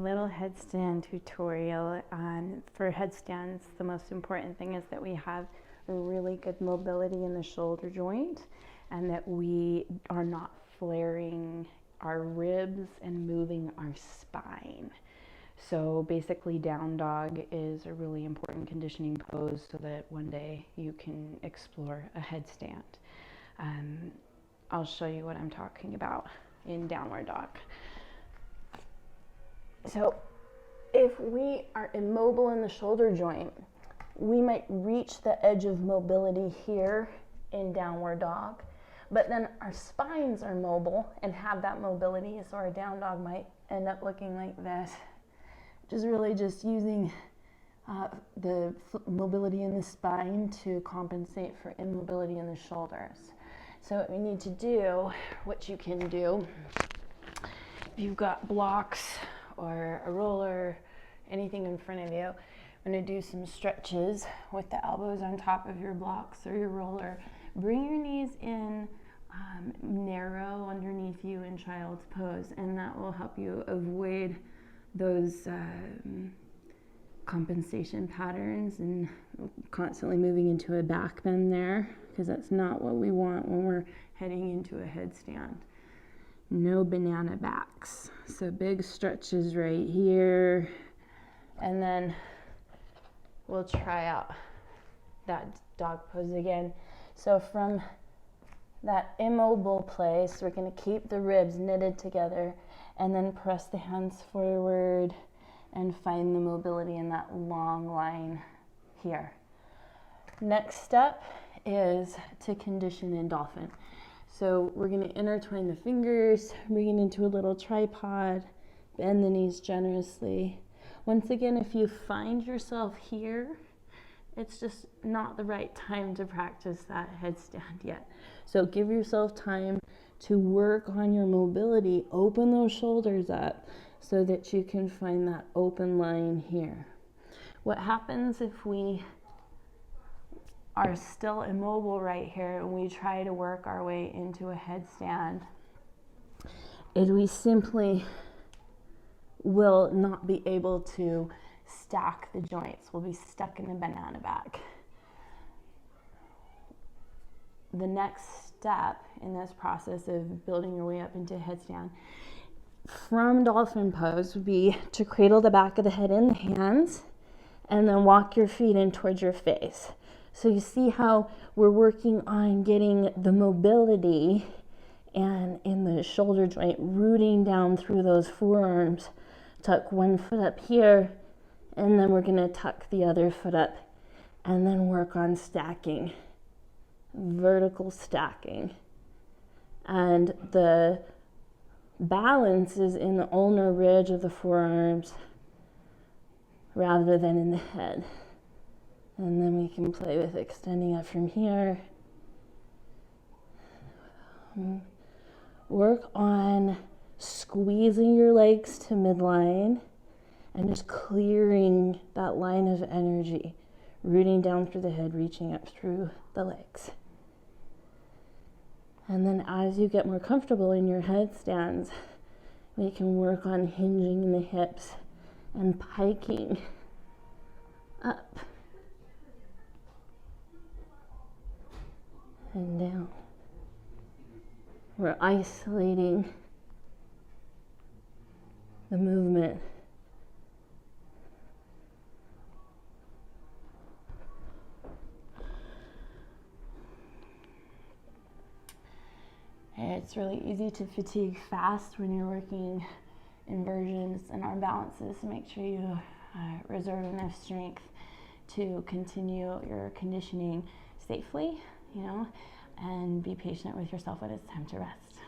little headstand tutorial. For headstands, the most important thing is that we have a really good mobility in the shoulder joint and that we are not flaring our ribs and moving our spine. So basically down dog is a really important conditioning pose so that one day you can explore a headstand. I'll show you what I'm talking about in downward dog. So if we are immobile in the shoulder joint, we might reach the edge of mobility here in downward dog, but then our spines are mobile and have that mobility, so our down dog might end up looking like this, which is really just using the mobility in the spine to compensate for immobility in the shoulders. So what we need to do, what you can do, if you've got blocks or a roller, anything in front of you, I'm going to do some stretches with the elbows on top of your blocks or your roller. Bring your knees in narrow underneath you in child's pose, and that will help you avoid those compensation patterns and constantly moving into a back bend there, because that's not what we want when we're heading into a headstand. No banana backs. So big stretches right here, and then we'll try out that dog pose again. So from that immobile place, we're going to keep the ribs knitted together and then press the hands forward and find the mobility in that long line here. Next step is to condition in dolphin. So we're going to intertwine the fingers, bring it into a little tripod, bend the knees generously. Once again, if you find yourself here, it's just not the right time to practice that headstand yet. So give yourself time to work on your mobility, open those shoulders up so that you can find that open line here. What happens if we are still immobile right here and we try to work our way into a headstand is we simply will not be able to stack the joints. We'll be stuck in the banana back. The next step in this process of building your way up into a headstand from dolphin pose would be to cradle the back of the head in the hands and then walk your feet in towards your face. So you see how we're working on getting the mobility and in the shoulder joint, rooting down through those forearms. Tuck one foot up here, and then we're going to tuck the other foot up and then work on stacking, vertical stacking. And the balance is in the ulnar ridge of the forearms rather than in the head. And then we can play with extending up from here. Work on squeezing your legs to midline and just clearing that line of energy, rooting down through the head, reaching up through the legs. And then as you get more comfortable in your headstands, we can work on hinging the hips and piking up and down. We're isolating the movement. It's really easy to fatigue fast when you're working inversions and arm balances. Make sure you reserve enough strength to continue your conditioning safely, and be patient with yourself when it's time to rest.